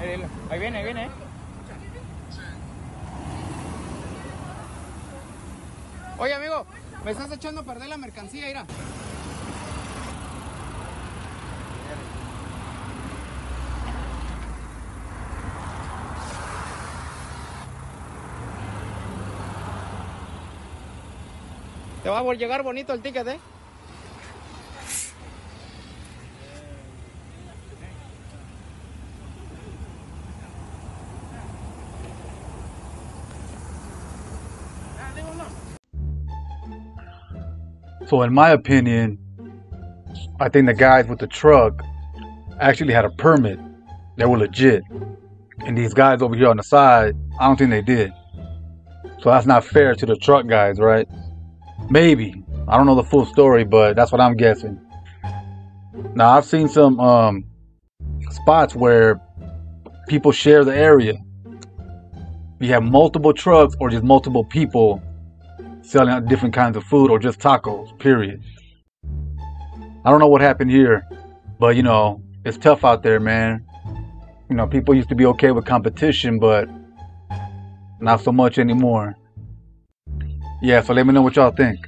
Ahí viene, ahí viene. Oye, amigo, me estás echando a perder la mercancía, mira. Te va a llegar bonito el ticket, ¿eh? So in my opinion, I think the guys with the truck actually had a permit. They were legit. And these guys over here on the side, I don't think they did. So that's not fair to the truck guys, right? Maybe. I don't know the full story, but that's what I'm guessing. Now I've seen some spots where people share the area. You have multiple trucks or just multiple people selling different kinds of food or just tacos, period. I don't know what happened here, but you know, it's tough out there, man. You know, people used to be okay with competition, but not so much anymore. Yeah, so let me know what y'all think.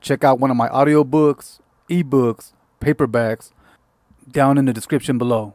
Check out one of my audiobooks, ebooks, paperbacks down in the description below.